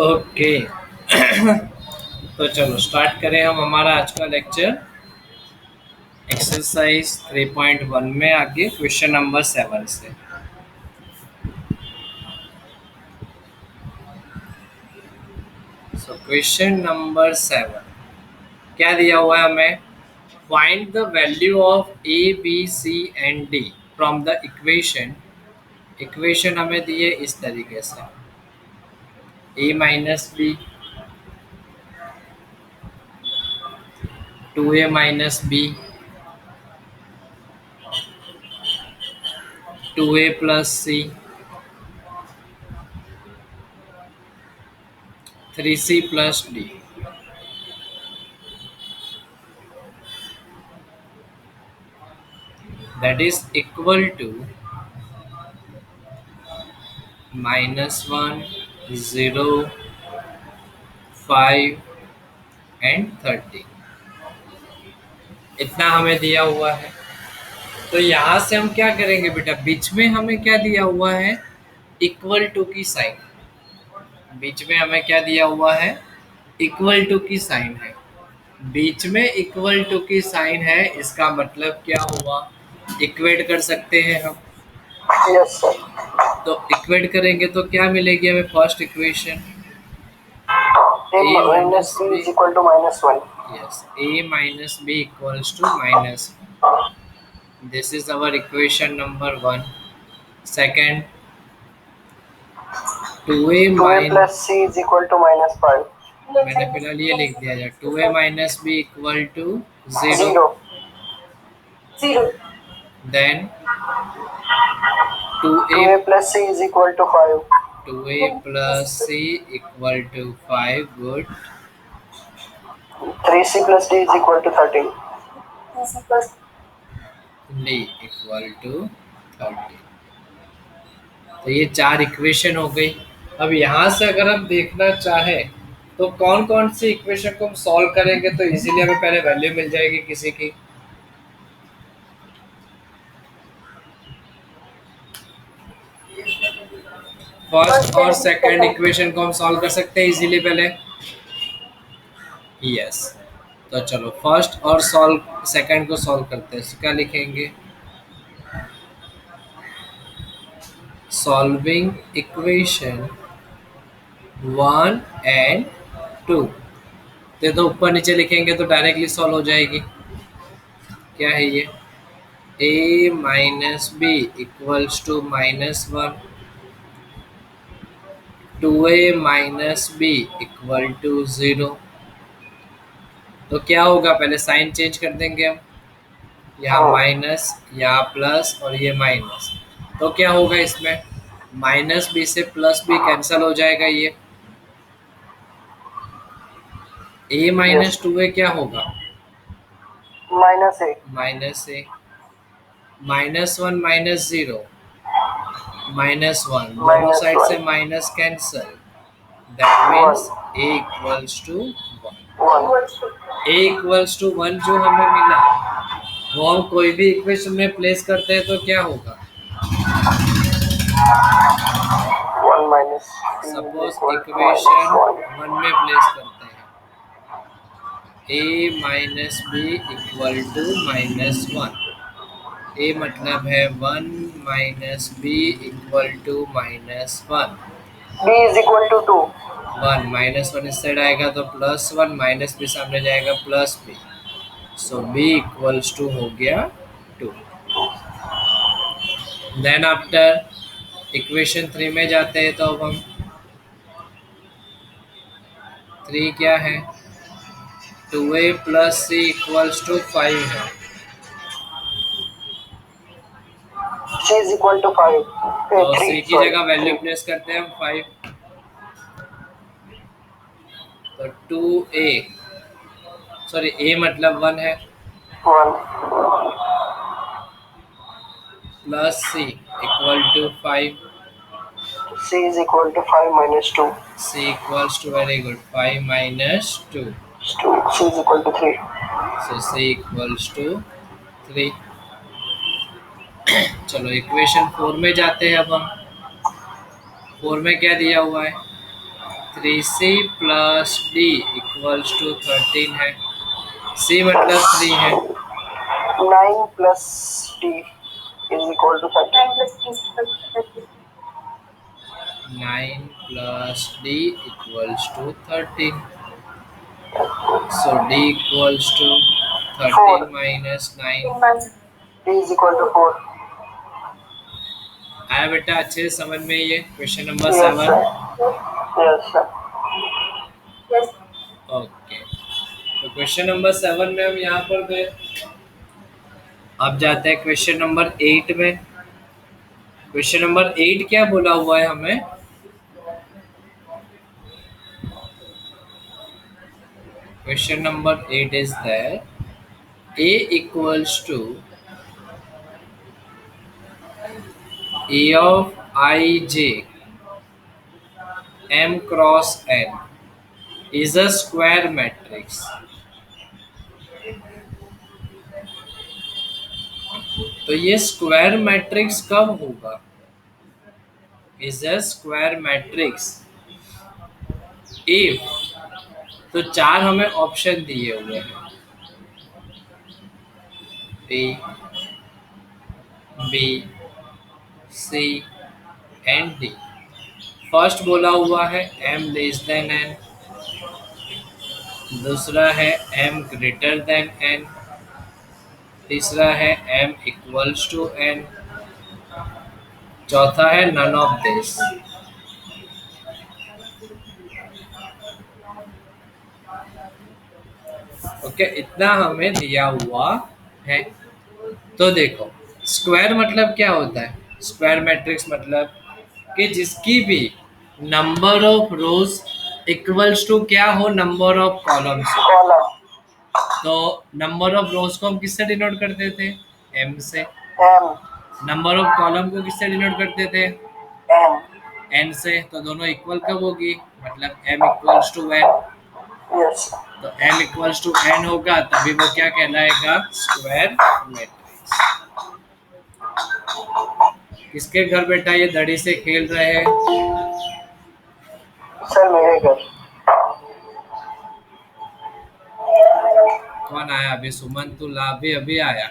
Okay. तो चलो start करें हम हमारा आज का लेक्चर एक्सरसाइज 3.1 में आगे क्वेश्चन नंबर 7 से। सो क्वेश्चन नंबर 7 क्या दिया हुआ है हमें? Find the value of A B C and D from the equation. Equation हमें दी है इस तरीके से, A minus B, 2a minus B, 2a plus C, 3c plus D. That is equal to -1, 0, 5 and 30। इतना हमें दिया हुआ है। तो यहाँ से हम क्या करेंगे बेटा, बीच में हमें क्या दिया हुआ है? इक्वल टू की साइन। बीच में हमें क्या दिया हुआ है? इक्वल टू की साइन है। बीच में इक्वल टू की साइन है, इसका मतलब क्या हुआ? इक्वेट कर सकते हैं हम। Yes sir. तो इक्वेट करेंगे तो क्या मिलेगी हमें? First equation a minus b is equal to -1. yes, a minus b equals to minus. This is our equation number 1. Second, 2a 2a plus c is equal to -5. मैंने फिलहाल ये लिख दिया जाए, 2a minus b equal to 0. 0. Then 2a 2a plus c is equal to 5. 2a plus c equal to 5. Good. 3c plus d is equal to 13. d equal to 30। तो ये 4 equation हो गई। अब यहाँ से अगर हम देखना चाहें तो कौन कौन सी इक्वेशन को हम सॉल्व करेंगे तो इजीली हमें पहले वैल्यू मिल जाएगी किसी की। फर्स्ट और सेकंड इक्वेशन को हम सॉल्व कर सकते हैं इजीली पहले। यस। तो चलो फर्स्ट और सेकंड को सॉल्व करते हैं। तो क्या लिखेंगे? Solving equation 1 and 2। तो ऊपर नीचे लिखेंगे तो डायरेक्टली सॉल्व हो जाएगी। क्या है ये? a minus B equals to -1, 2a minus B equal to 0। तो क्या होगा? पहले साइन चेंज कर देंगे हम, यहाँ माइनस, यहाँ प्लस और ये माइनस। तो क्या होगा इसमें? माइनस बी से प्लस बी कैंसिल हो जाएगा। ये a माइनस 2a क्या होगा? -a माइनस ए, -1 माइनस 0 -1, दोनों साइड से minus cancel. That means a equals to 1। a equals to 1 जो हमें मिला वो हम कोई भी इक्वेशन में प्लेस करते हैं तो क्या होगा? 1 minus सपोज इक्वेशन 1 में प्लेस करते हैं, a minus B equal to -1। a मतलब है 1 minus B equal to -1। b is equal to 2. 1 -1 इस साइड आएगा तो +1, माइनस बी सामने जाएगा plus B. So b equals to हो गया 2। देन आफ्टर इक्वेशन 3 में जाते हैं तो अब हम 3 क्या है? 2a plus C equals to 5 है। c is equal to 5. तो 3 सी की जगह वैल्यू प्लेस करते हैं हम 5। तो 2a, सॉरी a मतलब 1 है, 1 plus C equal to 5। c is equal to 5 minus 2. c equals to, very good, 5 minus 2। c is equal to 3. So c equals to 3। चलो इक्वेशन 4 में जाते हैं अब हम। 4 में क्या दिया हुआ है? 3c plus D equals to 13 है। सी मतलब 3 है। 9 plus d is equal to 13. 9 plus d equals to 13. So d equals to 13 4. minus 9. d is equal to 4. आया बेटा अच्छे से समझ में ये question number Yes, 7? sir. Yes, sir. Yes. Okay, तो क्वेश्चन नंबर 7 में हम यहाँ पर गए। अब जाते हैं क्वेश्चन नंबर 8 में। क्वेश्चन नंबर 8 क्या बोला हुआ है हमें? Question number 8 is that A equals to A of ij m cross n is a square matrix. तो ये स्क्वायर मैट्रिक्स कब होगा? Is a square matrix if, तो 4 हमें ऑप्शन दिए हुए हैं, A, B, C and D. First बोला हुआ है m लेस देन n, दूसरा है m ग्रेटर देन n, तीसरा है m इक्वल्स टू n, चौथा है नन ऑफ दिस। ओके, इतना हमें दिया हुआ है। तो देखो, स्क्वायर मतलब क्या होता है? स्क्वायर मैट्रिक्स मतलब कि जिसकी भी number of rows equals to क्या हो, नंबर ऑफ कॉलम्स। Column. तो नंबर ऑफ रोज को हम किससे डिनोट करते थे? m से। M. नंबर ऑफ कॉलम को किससे डिनोट करते थे? N. n से। तो दोनों इक्वल कब होगी? मतलब m equals to n। Yes. तो m इक्वल्स टू n होगा, तभी वो क्या कहलाएगा? Square matrix. किसके घर बेटा ये दड़ी से खेल रहे हैं? सर मेरे घर। कौन आया अभी? सुमन तू ला भी अभी आया।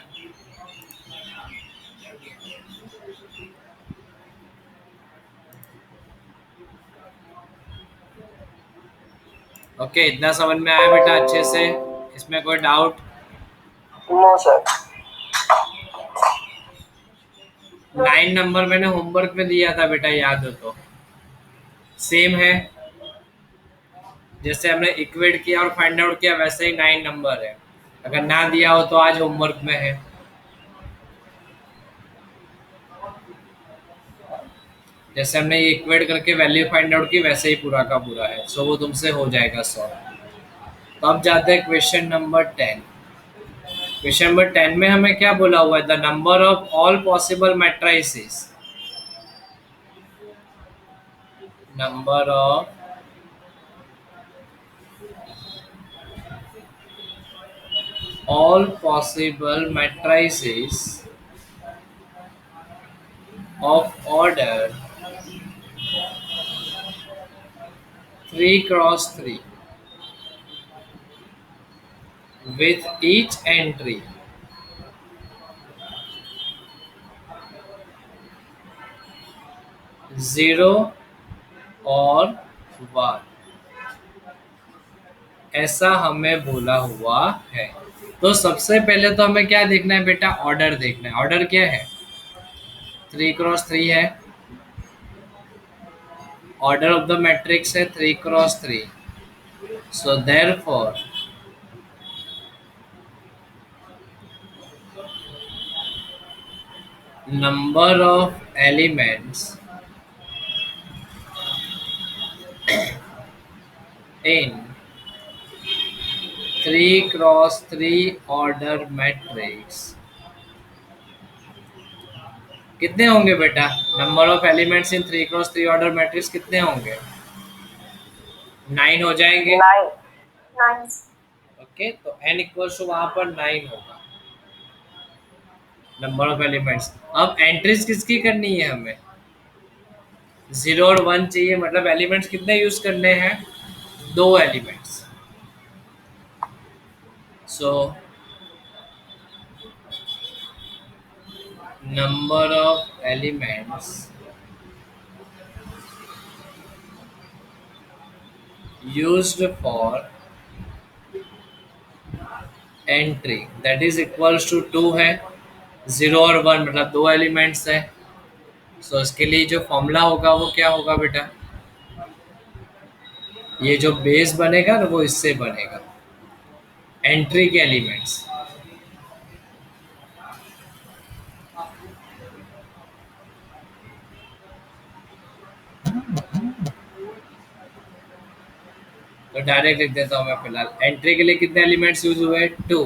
ओके, इतना समझ में आया बेटा अच्छे से? इसमें कोई डाउट? No sir. 9 नंबर मैंने होमवर्क में दिया था बेटा, याद हो तो? सेम है, जैसे हमने इक्वेट किया और फाइंड आउट किया वैसे ही 9 नंबर है। अगर ना दिया हो तो आज होमवर्क में है। जैसे हमने ये इक्वेट करके वैल्यू फाइंड आउट की वैसे ही पूरा का पूरा है। सो वो तुमसे हो जाएगा सॉल्व। तो अब जाते हैं क्वेश्चन नंबर 10। क्वेश्चन नंबर 10 में हमें क्या बोला हुआ है? The number of all possible matrices, number of all possible matrices of order 3 cross 3 with each entry 0 और 1, ऐसा हमें बोला हुआ है। तो सबसे पहले तो हमें क्या देखना है बेटा? ऑर्डर देखना है। ऑर्डर क्या है? 3 क्रॉस 3 है। ऑर्डर ऑफ द मैट्रिक्स है 3 cross 3। So therefore number of elements in 3 cross 3 order matrix कितने होंगे बेटा? Number of elements in 3 cross 3 order matrix कितने होंगे? 9 हो जाएंगे। 9. ओके, तो n इक्वल्स टू वहां पर 9 होगा, नंबर ऑफ एलिमेंट्स। अब एंट्रीज किसकी करनी है हमें? 0 और 1 चाहिए, मतलब एलिमेंट्स कितने यूज करने हैं? 2 elements. So number of elements used for entry that is equals to 2 है। 0 और 1 मतलब 2 एलिमेंट्स है। सो इसके लिए जो फॉर्मूला होगा वो क्या होगा बेटा? ये जो बेस बनेगा ना वो इससे बनेगा, एंट्री के एलिमेंट्स। तो डायरेक्ट लिख देता हूँ मैं फिलहाल। एंट्री के लिए कितने एलिमेंट्स यूज हुए? 2।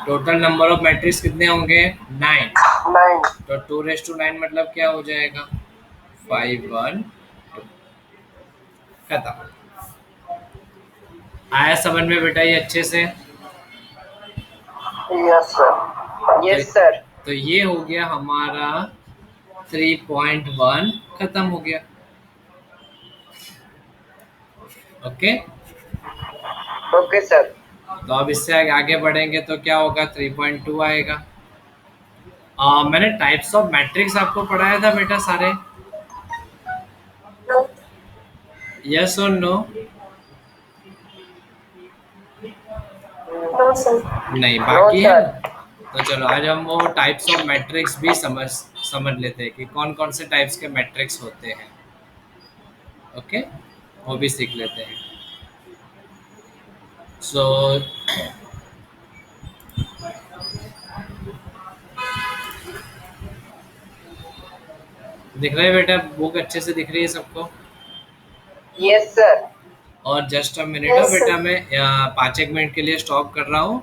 टोटल नंबर ऑफ मैट्रिक्स कितने होंगे? 9। 9। तो 2:9 मतलब क्या हो जाएगा? 5 1 2। खत्म। आया समझ में बेटा ये अच्छे से? Yes sir. Yes sir. तो ये हो गया हमारा 3.1, खत्म हो गया। Okay okay sir. तो अब इससे आगे बढ़ेंगे तो क्या होगा? 3.2 आएगा। मैंने टाइप्स ऑफ मैट्रिक्स आपको पढ़ाया था बेटा सारे? यस और नो? No sir. नहीं, बाकी है ना? तो चलो आज हम वो टाइप्स ऑफ मैट्रिक्स भी समझ लेते हैं कि कौन कौन से टाइप्स के मैट्रिक्स होते हैं। ओके, वो भी सीख लेते हैं। सो दिख रहा है बेटा? बुक अच्छे से दिख रही है सबको? Yes sir. और जस्ट अ मिनट हो बेटा, मैं 5 एक मिनट के लिए स्टॉप कर रहा हूँ।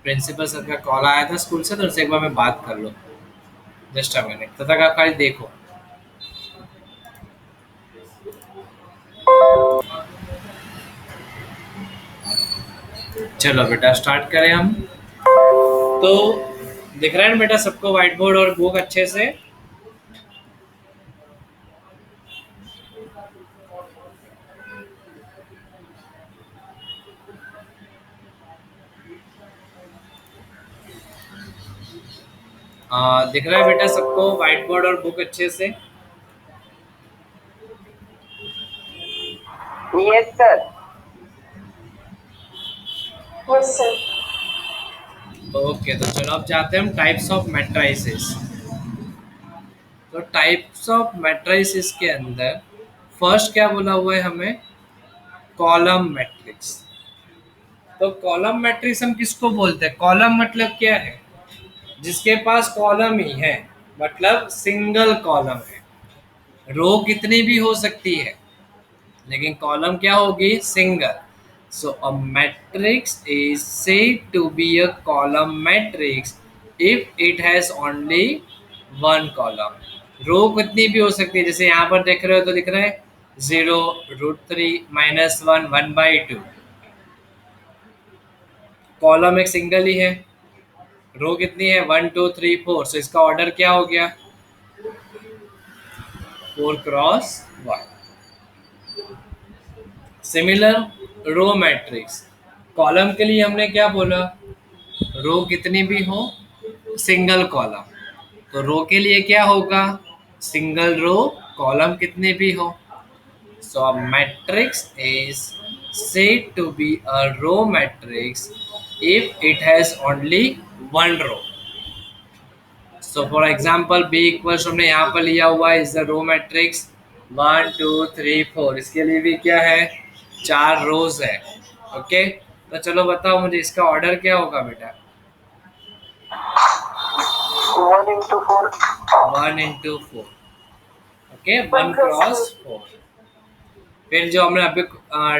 प्रिंसिपल सर का कॉल आया था स्कूल से, तो उनसे एक बार मैं बात कर लूँ। जस्ट अ मिनट, तब तक आप खाली देखो। चलो बेटा स्टार्ट करें हम। तो दिख रहा है ना बेटा सबको व्हाइट बोर्ड और बुक अच्छे से? दिख रहा है बेटा सबको व्हाइट बोर्ड और बुक अच्छे से? Yes sir. Yes sir. Okay, तो चलो अब जाते हैं हम टाइप्स ऑफ मैट्राइसिस। तो टाइप्स ऑफ मैट्राइसिस के अंदर फर्स्ट क्या बोला हुआ है हमें? Column matrix. तो कॉलम मैट्रिक्स हम किसको बोलते हैं? कॉलम मतलब क्या है? जिसके पास कॉलम ही है, मतलब सिंगल कॉलम है। रो कितनी भी हो सकती है लेकिन कॉलम क्या होगी? Single. So a matrix is said to be a column matrix if it has only one column. Row कितनी भी हो सकती है, जैसे यहाँ पर देख रहे हो तो दिख रहा है 0 √3 -1 1/2। कॉलम एक सिंगल ही है। रो कितनी है? 1 2 3 4। सो इसका ऑर्डर क्या हो गया? 4 × 1। सिमिलर रो मैट्रिक्स, कॉलम के लिए हमने क्या बोला? रो कितनी भी हो, सिंगल कॉलम। तो रो के लिए क्या होगा? सिंगल रो, कॉलम कितने भी हो। So a matrix is said to be a row matrix if it has only one row. So for example B equals हमने यहाँ पर लिया हुआ है, इज द रो मैट्रिक्स 1 2 3 4। इसके लिए भी क्या है? 4 रोज है। ओके, तो चलो बताओ मुझे इसका ऑर्डर क्या होगा बेटा? 1 × 4। 1 × 4। ओके, 1 × 4। फिर जो हमने अभी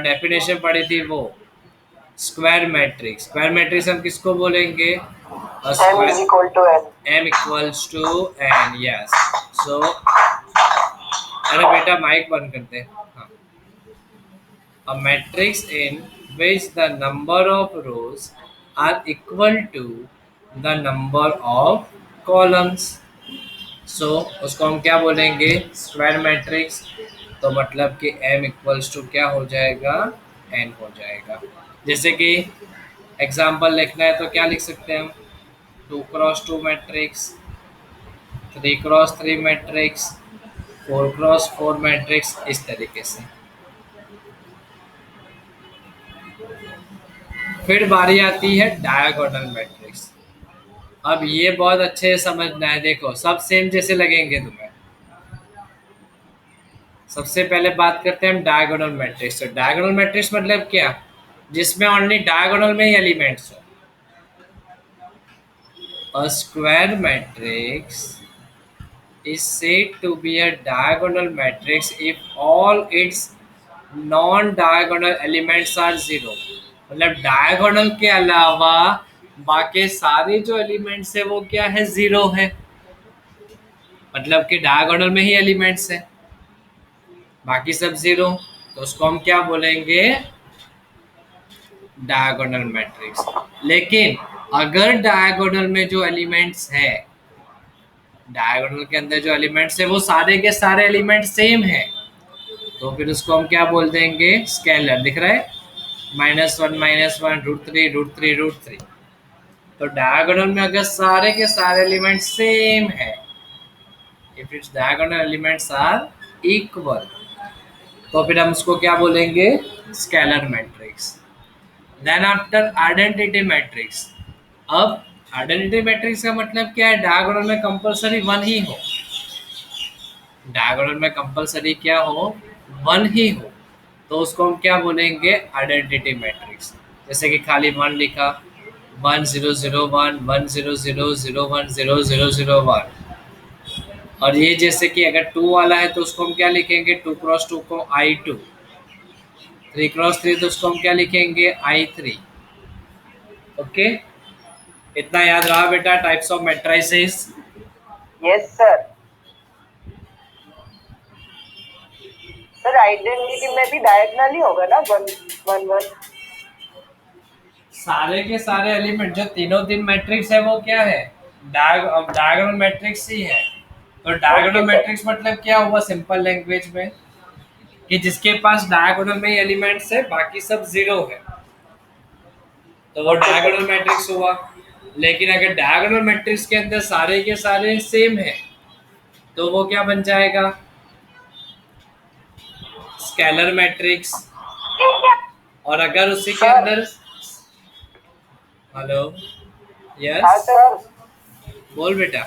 डेफिनेशन पढ़ी थी वो स्क्वायर मैट्रिक्स। स्क्वायर मैट्रिक्स हम किसको बोलेंगे? M is equal to N. M equals to N। Yes. So अरे बेटा माइक बंद करते हैं। हाँ। A matrix in which the number of rows are equal to the number of columns. सो उसको हम क्या बोलेंगे, स्क्वायर मैट्रिक्स। तो मतलब कि m इक्वल्स टू क्या हो जाएगा, n हो जाएगा। जैसे कि एग्जाम्पल लिखना है तो क्या लिख सकते हैं हम, 2x2 matrix, 3x3 matrix, 4x4 matrix, इस तरीके से। फिर बारी आती है डायगोनल मैट्रिक्स। अब ये बहुत अच्छे से समझना है, देखो सब सेम जैसे लगेंगे तुम्हें। सबसे पहले बात करते हैं हम डायगोनल मैट्रिक्स। तो डायगोनल मैट्रिक्स मतलब क्या, जिसमें ओनली डायगोनल में ही एलिमेंट्स हो। A square matrix is said to be a diagonal matrix if all its non-diagonal elements are zero। मतलब डायगोनल के अलावा बाकी सारे जो एलिमेंट्स है वो क्या है, जीरो है। मतलब कि डायगोनल में ही एलिमेंट्स है, बाकी सब जीरो। तो उसको हम क्या बोलेंगे, डायगोनल मैट्रिक्स। लेकिन अगर डायगोनल में जो एलिमेंट्स है, डायगोनल के अंदर जो एलिमेंट्स है वो सारे के सारे एलिमेंट सेम है, तो फिर उसको हम क्या बोल देंगे, स्केलर। दिख रहा है, -1 -1 √3 √3 √3। तो डायगोनल में अगर सारे के सारे एलिमेंट सेम है, if it's diagonal elements are equal, तो फिर हम उसको क्या बोलेंगे, scalar matrix. Then after identity matrix. अब आइडेंटिटी मैट्रिक्स का मतलब क्या है, डायगोनल में कंपलसरी वन ही हो। डायगोनल में कंपलसरी क्या हो, वन ही हो, तो उसको हम क्या बोलेंगे, आइडेंटिटी मैट्रिक्स। जैसे कि खाली वन लिखा, 1 0 0 1 1 0 0 0 1 0 0 0 1। और ये जैसे कि अगर टू वाला है तो उसको हम क्या लिखेंगे, 2x2 को I2, 3x3 तो उसको हम क्या लिखेंगे, I3। ओके, इतना याद रहा बेटा, types of matrices. Yes sir. Sir identity में भी डायगोनल ही होगा ना, 1 1 1। सारे के सारे एलिमेंट जो तीनों तीन मैट्रिक्स है वो क्या है, डायगोनल मैट्रिक्स ही है। तो ओके डायगोनल सर। मैट्रिक्स मतलब क्या हुआ, सिंपल लैंग्वेज में, कि जिसके पास डायगोनल में ही एलिमेंट्स है बाकी सब जीरो है, तो वो ओके सर। डायगोनल मैट्रिक्स हुआ। लेकिन अगर डायगोनल मैट्रिक्स के अंदर सारे के सारे सेम है, तो वो क्या बन जाएगा, स्केलर मैट्रिक्स। और अगर उसी के सर। अंदर, हेलो, हाँ यस, सर। बोल बेटा।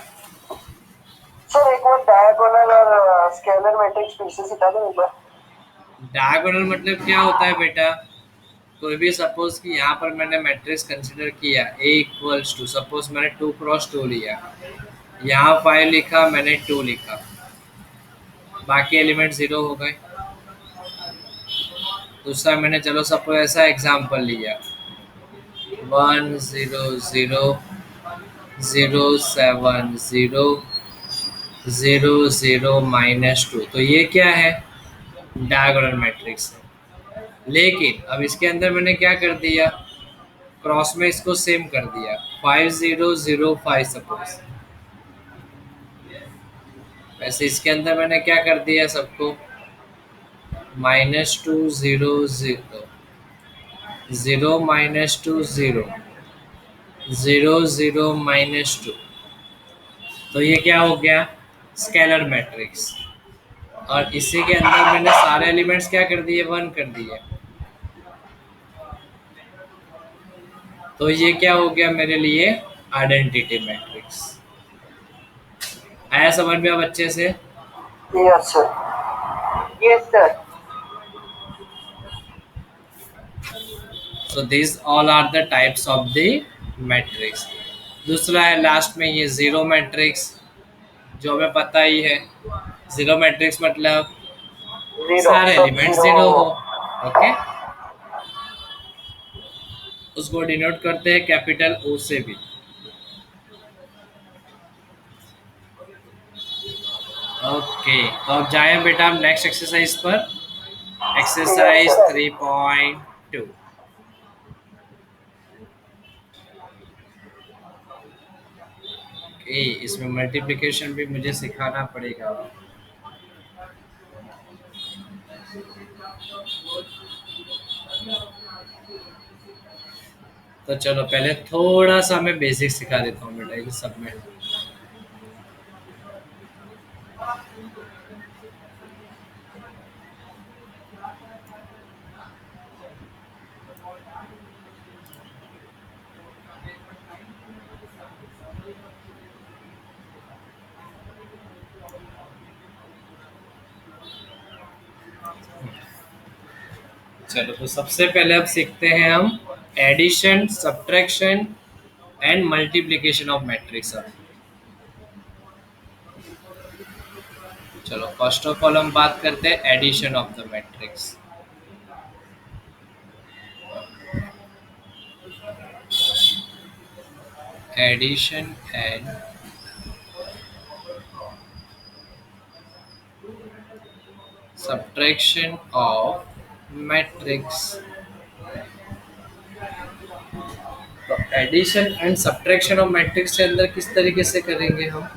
सर एक बार डायगोनल और स्केलर मैट्रिक्स फिर से सिखा दो एक बार। डायगोनल मतलब क्या होता है बेटा, कोई भी सपोज कि यहाँ पर मैंने मैट्रिक्स कंसिडर किया, A इक्वल्स टू, सपोज मैंने 2x2 लिया, यहाँ 5 लिखा, मैंने 2 लिखा, बाकी एलिमेंट जीरो हो गए। दूसरा मैंने, चलो सपोज ऐसा एग्जांपल लिया, 1 0 0 0 7 0 0 0 -2, तो ये क्या है, डायगोनल मैट्रिक्स है। लेकिन अब इसके अंदर मैंने क्या कर दिया, क्रॉस में इसको सेम कर दिया, 5 0 0 5 सपोज। वैसे इसके अंदर मैंने क्या कर दिया सबको, -2 0 0 0 -2 0 0 0 -2। तो ये क्या हो गया, स्केलर मैट्रिक्स। और इसी के अंदर मैंने सारे एलिमेंट्स क्या कर दिए, वन कर दिए, तो ये क्या हो गया मेरे लिए, आइडेंटिटी मैट्रिक्स। आया समझ में अब अच्छे से। Yes sir. Yes sir. So these all are the types of the matrix। दूसरा है लास्ट में ये जीरो मैट्रिक्स, जो हमें पता ही है। जीरो मैट्रिक्स मतलब जीरो, सारे सब एलिमेंट जीरो। जीरो हो। ओके, उसको डिनोट करते हैं कैपिटल ओ से भी। ओके, तो अब जाए बेटा हम नेक्स्ट एक्सरसाइज पर, यस एक्सरसाइज सर। 3.2। ए, इसमें मल्टीप्लिकेशन भी मुझे सिखाना पड़ेगा। तो चलो पहले थोड़ा सा मैं बेसिक सिखा देता हूँ बेटा ये सब में। चलो तो सबसे पहले अब सीखते हैं हम addition, subtraction and multiplication of matrix. चलो फर्स्ट ऑफ ऑल हम बात करते हैं addition of the matrix. Addition and subtraction of matrix. तो addition and subtraction of matrix के अंदर किस तरीके से करेंगे हम?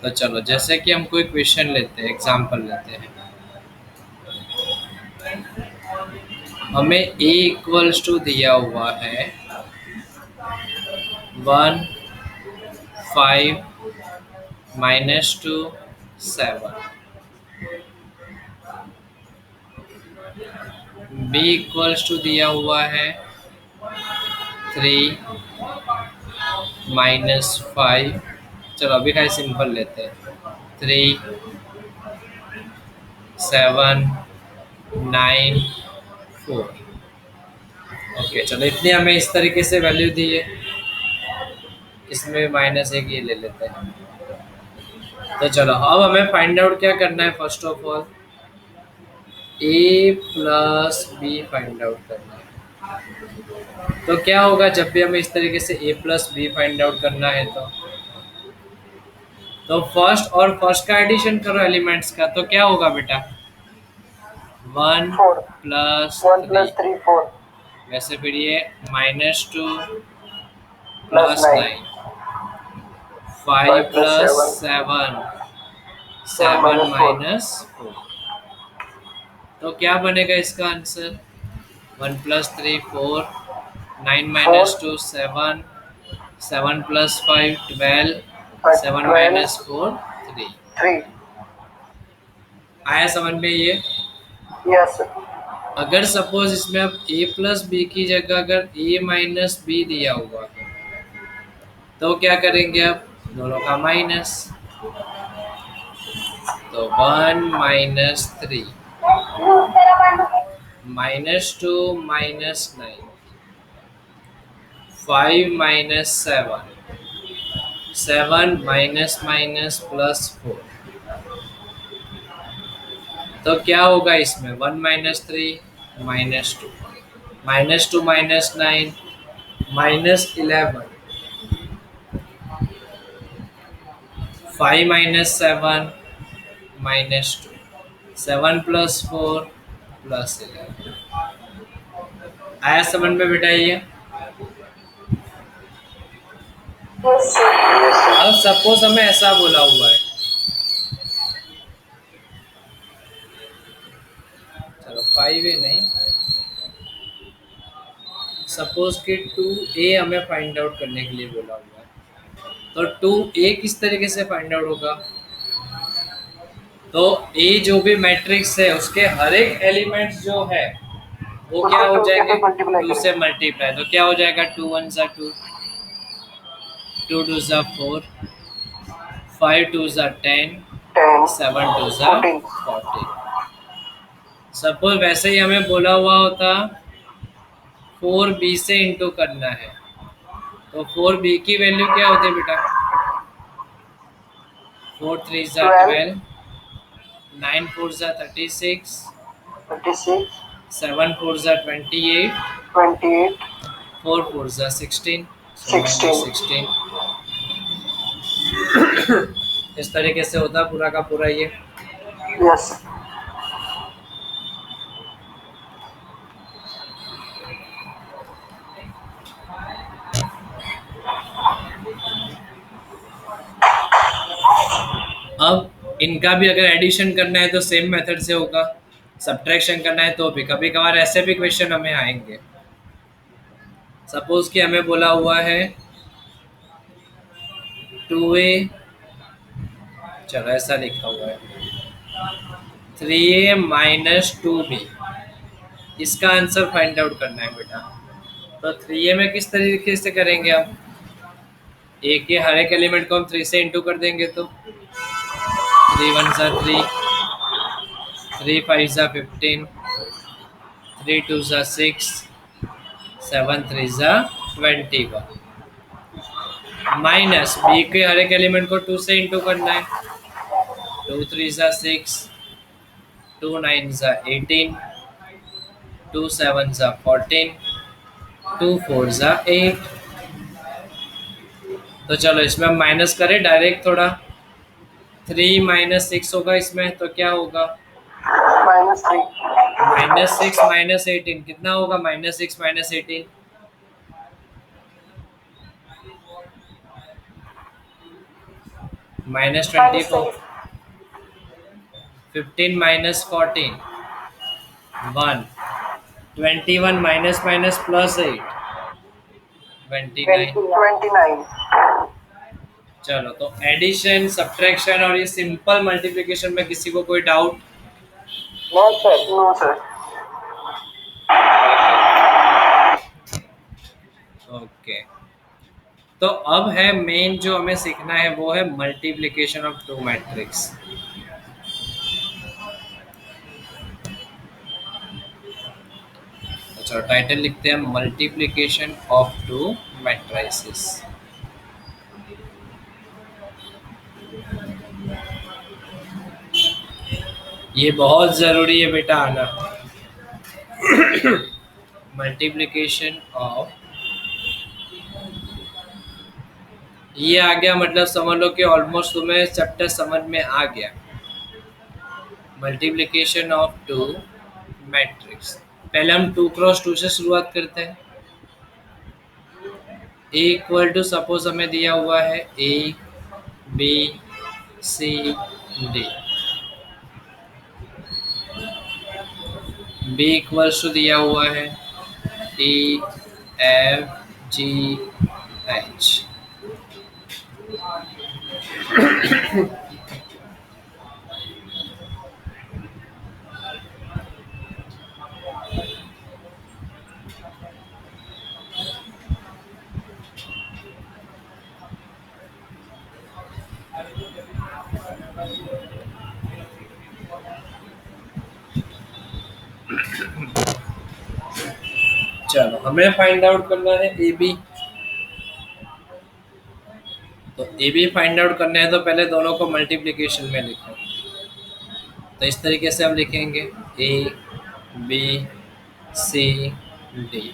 तो चलो जैसे कि हम कोई क्वेश्चन लेते हैं, एग्जांपल लेते हैं। हमें a इक्वल्स टू दिया हुआ है 1, 5, -2, 7। b इक्वल्स टू दिया हुआ है 3, -5। चलो अभी का सिंपल लेते हैं। 3, 7, 9, 4। ओके चलो इतनी हमें इस तरीके से वैल्यू दी है। इसमें -1 ये ले लेते हैं। तो चलो अब हमें फाइंड आउट क्या करना है? First of all a plus B find out करना है। तो क्या होगा जब भी हमें इस तरीके से a plus B find out करना है? तो फर्स्ट और फर्स्ट का एडिशन करो एलिमेंट्स का। तो क्या होगा बेटा? 1 4 प्लस 1 plus 3 4 वैसे फिर ये -2 plus plus 9 9, 5 5 plus plus 7 7, 7 7 minus 4 -4। तो क्या बनेगा इसका आंसर? 1 plus 3 4, 9 4 -2 7, 7 plus 5 12, 7 12 -4 3। 3 आया समझ में ये? yes sir अगर सपोज इसमें अब a प्लस बी की जगह अगर a माइनस बी दिया हुआ है तो क्या करेंगे? अब दोनों का माइनस। तो 1 -3, -2 -9, 5 -7, 7 +4। तो क्या होगा इसमें? 1 -3 -2, -2 -9 -11, 5 -7 -2, 7 + 4 + 11। आया समझ में बेटा ये? yes sir अब सपोज हमें ऐसा बोला हुआ है, चलो 5 नहीं, सपोज कि 2a हमें फाइंड आउट करने के लिए बोला हुआ है। तो 2a किस तरीके से फाइंड आउट होगा? तो a जो भी मैट्रिक्स है उसके हर एक एलिमेंट्स जो है वो क्या हो जाएंगे? 2 से मल्टीप्लाई। तो क्या हो जाएगा? 2 1 सा 2, 2 2 सा 4, 5 2 सा 10, 10 7 2 सा 14। सपोज वैसे ही हमें बोला हुआ होता 4b से इंटू करना है, तो 4b की वैल्यू क्या होती है बेटा? 4 3 सा 12, 9 4 सा 36, 36 7 4 सा 28, 28 4 4 सा 16। माइनस 16. 16। इस तरीके से होता है पूरा का पूरा ये। Yes. अब इनका भी अगर एडिशन करना है तो सेम मेथड से होगा, सब्ट्रैक्शन करना है तो भी कभी कभार ऐसे भी क्वेश्चन हमें आएंगे। सपोज कि हमें बोला हुआ है 2a, चलो ऐसा लिखा हुआ है 3a माइनस 2b, इसका आंसर फाइंड आउट करना है बेटा। तो 3a में किस तरीके से करेंगे हम, ए के हर एक एलिमेंट को हम 3 से इंटू कर देंगे, तो 3 1 ज़ा 3, 3 5 ज़ा 15, 3 2 ज़ा 6, 7 3 ज़ा 21, माइनस बी के हर एक एलिमेंट को 2 से इंटू करना है, 2 3 ज़ा 6, 2 9 ज़ा 18, 2 7 ज़ा 14, 2 4 ज़ा 8। तो चलो इसमें हम माइनस करें डायरेक्ट थोड़ा, 3 माइनस 6 होगा इसमें, तो क्या होगा -3. -6 -18, कितना होगा -6 -18, -24, 15 -14, 1, 21 माइनस माइनस प्लस 8, 29। 29. चलो तो एडिशन सब्ट्रैक्शन और ये सिंपल मल्टीप्लिकेशन में किसी को कोई doubt? No sir. No sir. Okay, तो अब है मेन जो हमें सीखना है वो है मल्टीप्लिकेशन ऑफ टू मैट्रिक्स। अच्छा, टाइटल लिखते हैं मल्टीप्लिकेशन ऑफ टू मैट्रिसेस। ये बहुत ज़रूरी है बेटा आना। मल्टीप्लिकेशन ऑफ, ये आ गया मतलब समझ लो कि ऑलमोस्ट तुम्हें चैप्टर समझ में आ गया। मल्टीप्लिकेशन ऑफ टू मैट्रिक्स, पहले हम 2 क्रॉस 2 से शुरुआत करते हैं। ए इक्वल टू सपोज हमें दिया हुआ है A B C D, B equals to दिया हुआ है ई एफ जी एच, चलो हमें फाइंड आउट करना है ए बी। तो ए बी फाइंड आउट करना है तो पहले दोनों को मल्टीप्लिकेशन में लिखो। तो इस तरीके से हम लिखेंगे A B C D,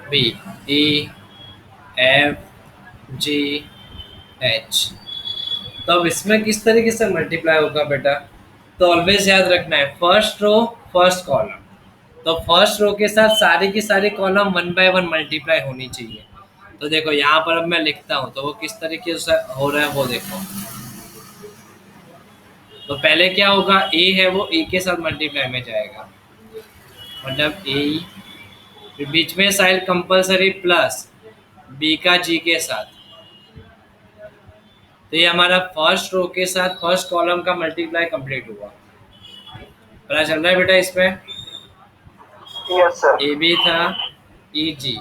B E F G H. तो अब इसमें किस तरीके से मल्टीप्लाई होगा बेटा, तो ऑलवेज याद रखना है फर्स्ट रो फर्स्ट कॉलम। तो फर्स्ट रो के साथ सारी की सारी कॉलम 1 बाय 1 मल्टीप्लाई होनी चाहिए। तो देखो यहाँ पर अब मैं लिखता हूँ तो वो किस तरीके से हो रहा है वो देखो। तो पहले क्या होगा, ए है वो ए के साथ मल्टीप्लाई में जाएगा, मतलब ए, बीच में साइड कंपलसरी प्लस बी का जी के साथ। तो ये हमारा फर्स्ट रो के साथ फर्स्ट कॉलम का मल्टीप्लाई कंप्लीट हुआ। पता चल रहा है बेटा इसमें? Yes sir. ए बी था ई जी,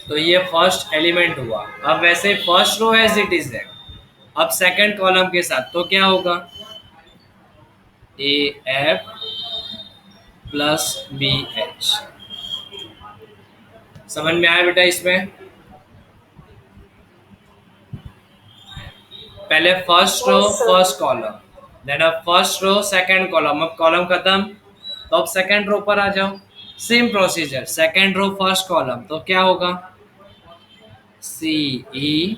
तो ये फर्स्ट एलिमेंट हुआ। अब वैसे first row as it is है, अब सेकंड कॉलम के साथ तो क्या होगा, A F plus B H. समझ में आया बेटा इसमें? पहले first row Yes, sir. First column, then अब फर्स्ट रो सेकंड कॉलम, अब कॉलम खत्म, तो अब सेकंड रो पर आ जाओ, same procedure, second row first column, तो क्या होगा, C E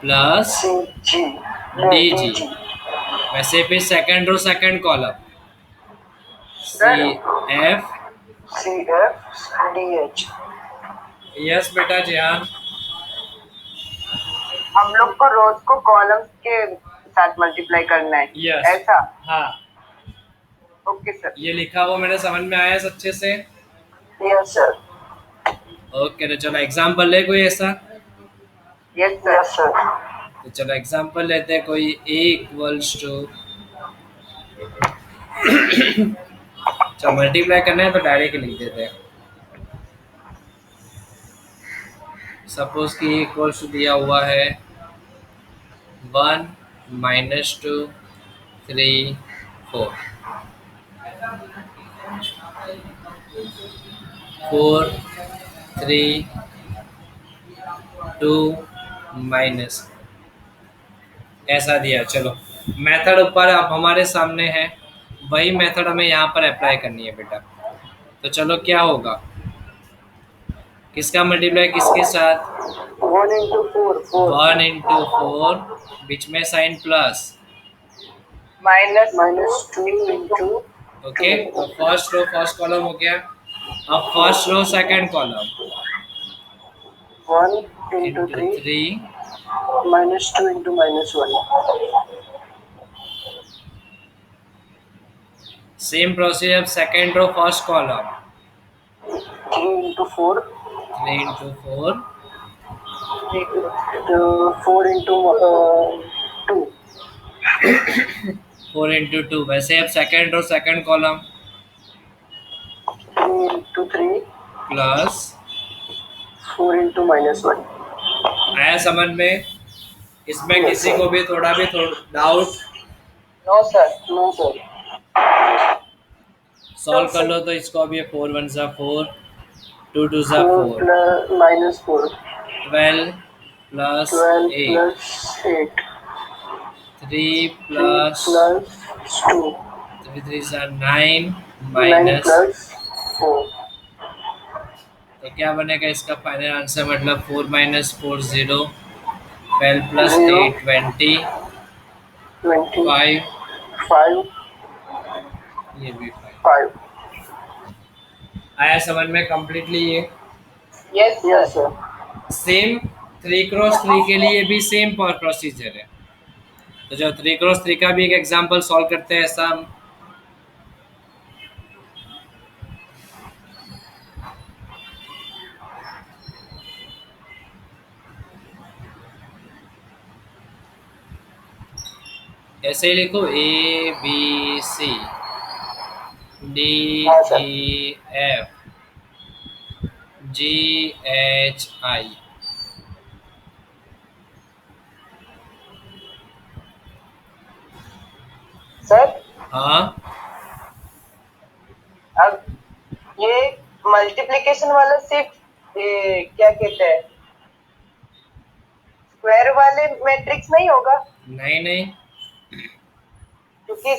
plus C G D D G. जी। वैसे फिर second row second column, C sir F. C F D H. Yes बेटा जिहान। हम लोग को रोज को कॉलम्स के साथ मल्टीप्लाई करना है, यस। ऐसा? हाँ, ओके सर। ये लिखा हुआ मेरे समझ में आया अच्छे से। Yes sir. ओके, तो चलो एग्जाम्पल ले कोई ऐसा। Yes sir. Yes sir. तो चलो एग्जाम्पल लेते हैं कोई, ए इक्वल्स टू, चलो मल्टीप्लाई करना है तो डायरेक्ट लिख देते हैं। सपोज कि इक्वल्स टू दिया हुआ है 1 -2 3 4 4 3 2 माइनस, ऐसा दिया। चलो मेथड ऊपर अब हमारे सामने है, वही मेथड हमें यहाँ पर अप्लाई करनी है बेटा। तो चलो क्या होगा, किसका मल्टीप्लाई किसके साथ, 1 into 4 4 1 इंटू 4, बीच में sign plus, minus -2 into okay. तो फर्स्ट रो फर्स्ट कॉलम हो गया। अब first row second column 1 into into 3 3, -2 into -1। Same procedure second row first column 3 into 4 3 into 4, 4 into 2 4 into 2। वैसे अब second row second column 3 into 3 plus, 4 into -1। आया समझ में। इसमें किसी को भी थोड़ा भी doubt, no sir. No sir. Solve कर लो तो इसको अब ये 4 1 सा 4, 2 2 सा 4 4, plus -4 12 plus 12 8, plus 8 3 3 plus plus 2 3 3 सा 9 9 माइनस, plus 4। तो क्या बनेगा इसका फाइनल आंसर, मतलब 4 -4 0, 12 प्लस 0 8 20 25 5, ये भी 5। 5। आया समझ में कंप्लीटली ये। Yes yes sir. Sir. Same 3x3 के लिए भी सेम प्रोसीजर है। तो जो 3x3 का भी एक एग्जांपल सॉल्व करते हैं ऐसा हम। ऐसे ही लिखो, ए बी सी डी हाँ sir. E F G H I. Sir हाँ, अब ये मल्टीप्लिकेशन वाला सिर्फ क्या कहते हैं, स्क्वायर वाले मैट्रिक्स नहीं होगा? नहीं नहीं, क्योंकि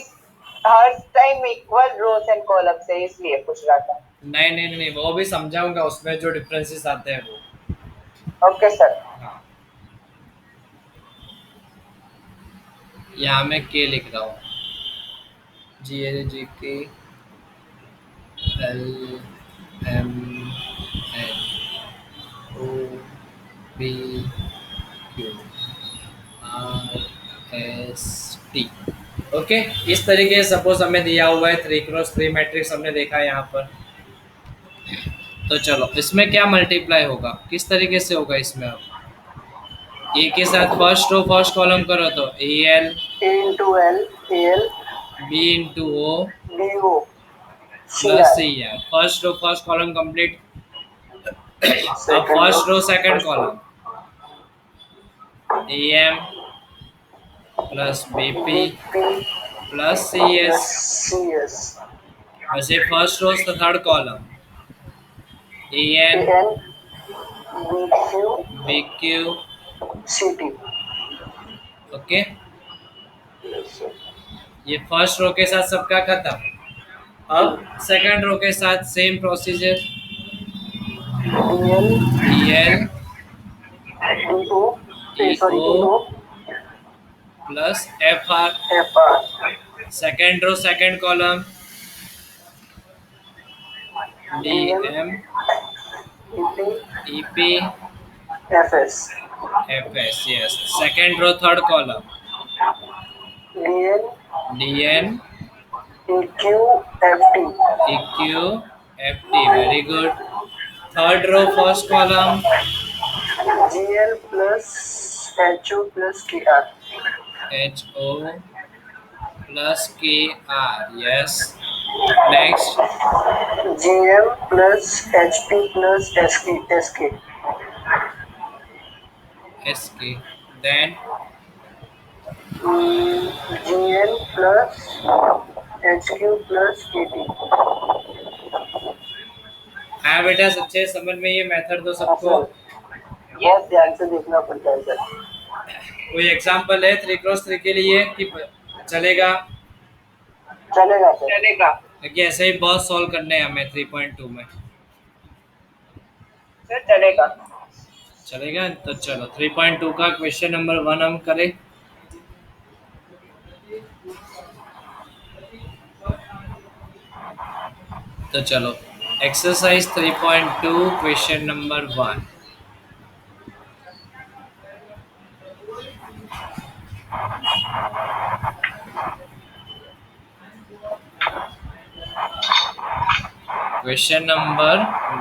हर time equal rows and columns है, इसलिए पूछ रहा था। नहीं नहीं नहीं, वो भी समझाऊंगा, उसमें जो डिफरेंसेस आते हैं वो। Okay sir. हाँ, यहाँ मैं के लिख रहा हूँ, जी A G K L M N O P Q R S T. Okay, इस तरीके से सपोज हमें दिया हुआ है 3x3 मैट्रिक्स, हमने देखा है यहाँ पर। तो चलो इसमें क्या मल्टीप्लाई होगा, किस तरीके से होगा इसमें, अब ए के साथ फर्स्ट रो फर्स्ट कॉलम करो तो A L, A into L AL B into O DO plus CR। C R. First row first column complete. अब Second first row, row second first column A M plus B P BP plus C plus S. CS। वैसे first row third column A N AN BQ B Q, CT। Okay. Yes, sir। ये first row के साथ सबका खत्म। अब second row के साथ same procedure, DL DL DO sorry EO DO plus FR, FR second row second column DM DM EP EP FS FS, yes. Second row third column DN DN EQ FT EQ FT, very good. Third row first column GL plus HO plus KR HO plus KR, yes. Next GM plus HP plus SK SK, then GN plus HQ plus KT हाँ बेटा, सबसे समझ में ये method तो सबको। बहुत ध्यान से देखना पड़ता है सर। कोई एग्जांपल है 3x3 के लिए कि चलेगा? चलेगा सर, चलेगा देखिए ऐसे ही बहुत सॉल्व करने हैं हमें 3.2 में। सर, चलेगा। चलेगा तो चलो 3.2 का क्वेश्चन नंबर 1 हम करें। तो चलो exercise 3.2 question number 1। Question number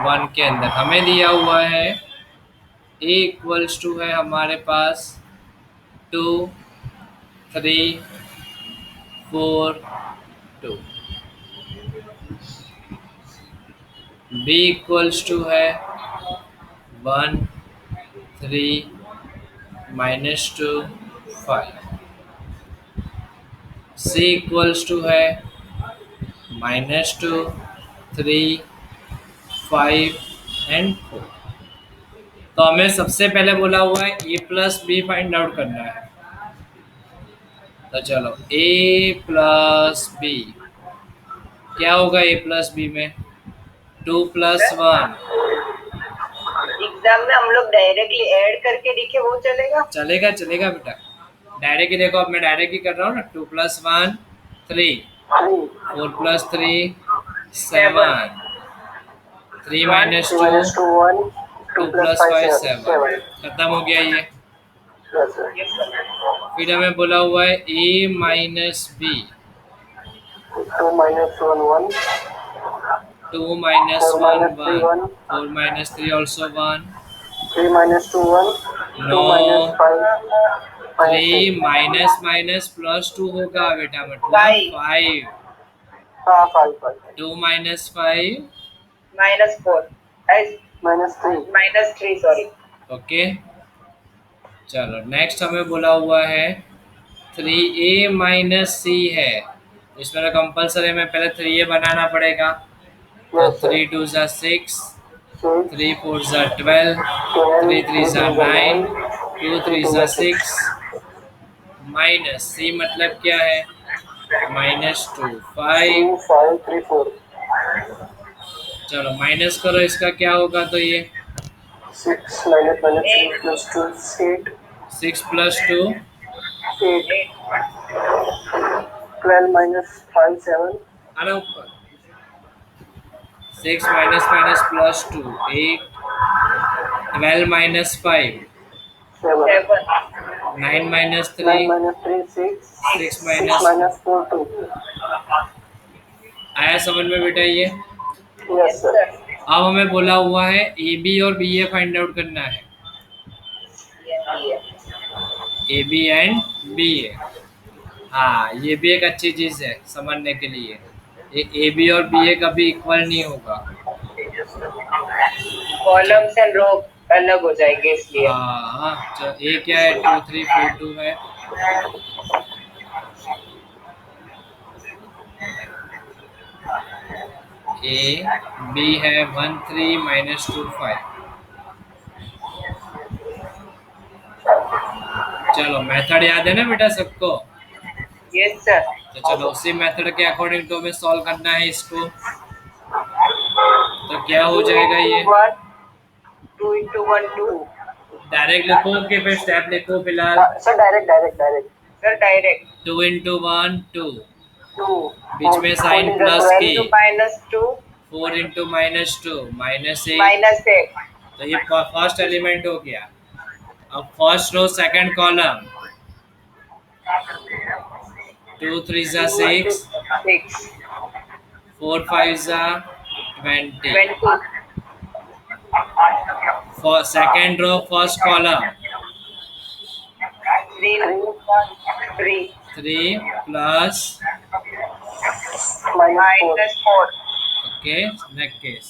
1 के अंदर हमें दिया हुआ है A इक्वल्स टू है हमारे पास 2 3 4 2, B इक्वल्स टू है 1 3 -2 5, C इक्वल्स टू है -2 3 5 एंड 4। तो हमें सबसे पहले बोला हुआ है A plus B find out करना है। तो चलो A प्लस बी क्या होगा? A प्लस बी में 2 प्लस 1 एग्जाम में हम लोग डायरेक्टली ऐड करके लिखे, वो चलेगा? चलेगा चलेगा बेटा। डायरेक्ट ही देखो, अब मैं डायरेक्ट ही कर रहा हूँ ना। 2 प्लस 1 3, 4 प्लस 3 7, 3 माइनस 2 2 प्लस 5 7, खत्म हो गया ये। फिर हमें बोला हुआ है A minus B 2 minus 1 1 2 minus 4 1 minus 3 1, 1 4 minus 3 also 1, 3 minus 2 1 2 No. minus 5 3 minus minus plus 2 होगा बेटा, मतलब 5। हाँ 5 2 माइनस 5 -4 -3 सॉरी। ओके। चलो नेक्स्ट हमें बोला हुआ है 3A माइनस सी है। इसमें तो कंपलसरी में पहले 3A बनाना पड़ेगा। तो 3 2 ज़ा 6, 3 4 ज़ा 12, 3 3 ज़ा 9, 2 3 ज़ा 6 माइनस सी मतलब क्या है? -2 5। 5 3 4 चलो माइनस करो, इसका क्या होगा? तो ये 6 minus 3 plus 2 8 6 प्लस 2 8 12 minus 5 7 आना ऊपर 6 minus minus plus 2 8, 12 minus 5 7 9 minus 9 3 minus 3 6 6 6 minus minus 4 2 आया समझ में बेटा ये? yes sir अब हमें बोला हुआ है ए बी और बी ए फाइंड आउट करना है। ए बी एंड बी ए, हाँ ये भी एक अच्छी चीज़ है समझने के लिए। ये ए बी और बी ए कभी इक्वल नहीं होगा। कॉलम्स एंड रो अलग हो जाएंगे इसलिए। हाँ तो ए क्या है? 2 3 4 2 है। ए बी है 1 3 -2 5। चलो मेथड याद है ना बेटा सबको? Yes sir. तो चलो उसी मेथड के अकॉर्डिंग तो हमें सॉल्व करना है इसको। तो क्या हो जाएगा ये? 2 into 1 2। डायरेक्ट लिखो कि फिर स्टेप लिखो फिलहाल? Sir direct sir direct 2 into 1 2, 2 बीच में साइन प्लस की, टू -2 4 into -2 -8। -8। तो ये फर्स्ट एलिमेंट हो गया। अब फर्स्ट रो सेकंड कॉलम, 2 3 जा 6, 6 4 5 जा 20। 20 For second row first column, 3 3 plus, -4 okay, next case.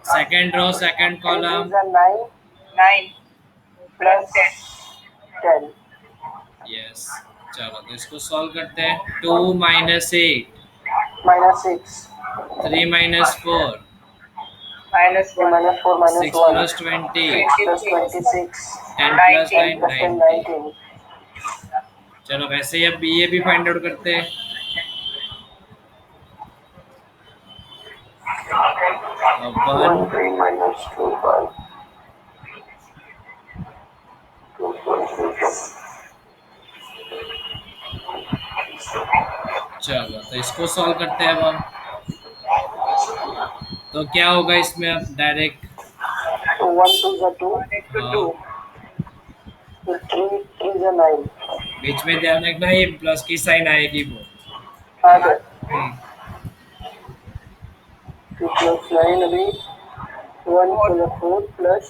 Second row second column, 9 plus 10 yes। चलो तो इसको सॉल्व करते हैं। 2 minus 8, -6 3 minus 4, -4 6 plus 20, 26 10 plus 9 plus 10 90। 19 चलो वैसे ही अब ये भी फाइंड आउट करते हैं। अब 1 1 3 minus 2 5 2 चलो तो इसको सॉल्व करते हैं अब हम। तो क्या होगा इसमें अब डायरेक्ट? 1 2 is 2 2 3 3 is 9 बीच में ध्यान रखना ये प्लस की साइन आएगी वो। हाँ सर हम्म, 2 plus 9 अभी 1 plus 4 plus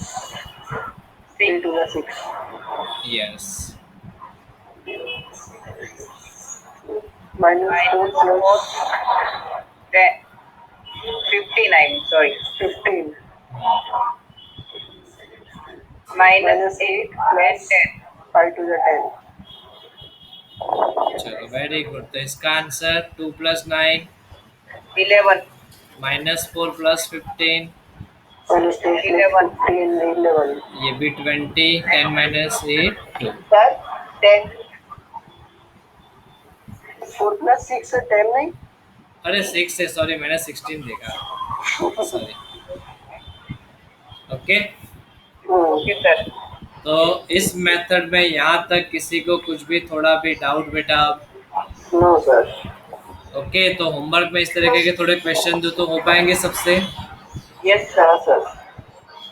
3 to the 6 yes. minus 4 plus 59 sorry 15 -8 plus 10 5 to the 10 चलो वेरी गुड। तो इसका आंसर 2 plus 9 11 -4 plus 15, minus 10 11 15 11 ये भी 20, 10 minus 8 2। sir 10 4 plus 6 है 10 नहीं अरे 6 है, सॉरी मैंने 16 देखा, सॉरी। Okay, okay sir. तो इस मेथड में यहाँ तक किसी को कुछ भी थोड़ा भी डाउट बेटा? नो सर ओके, तो होमवर्क में इस तरीके के थोड़े क्वेश्चन दो तो हो पाएंगे सबसे। यस सर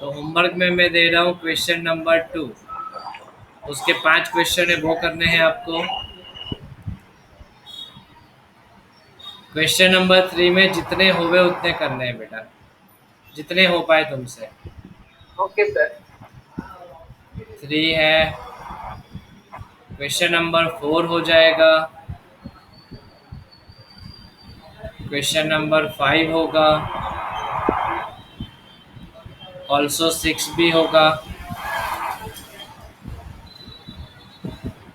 तो होमवर्क में मैं दे रहा हूँ क्वेश्चन नंबर 2, उसके 5 क्वेश्चन है वो करने हैं आपको। क्वेश्चन नंबर 3 में जितने होवे उतने करने हैं बेटा, जितने हो पाए तुमसे। ओके सर 3 है, क्वेश्चन नंबर 4 हो जाएगा, क्वेश्चन नंबर 5 होगा, ऑल्सो 6 भी होगा।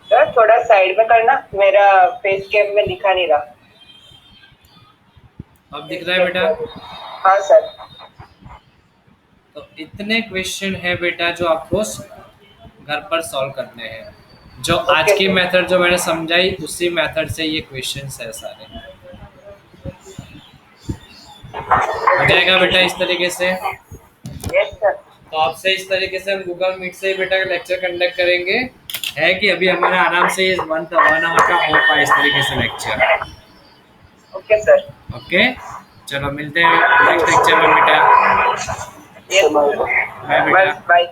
सर थोड़ा साइड में करना, मेरा फेस कैम में दिखा नहीं रहा। अब दिख रहा है बेटा? हाँ सर तो इतने क्वेश्चन है बेटा जो आपको घर पर सॉल्व करने हैं। जो आज की मेथड जो मैंने समझाई उसी मेथड से ये क्वेश्चंस है सारे। हो जाएगा बेटा इस तरीके से। यस सर तो आपसे इस तरीके से हम गूगल मीट से ही बेटा लेक्चर कंडक्ट करेंगे। है कि अभी हमारा आराम से 1 आवर का हो पाए इस तरीके से लेक्चर। ओके सर ओके, चलो मिलते हैं नेक्स्ट लेक्चर में बेटा। यस बाय बेटा। बाय।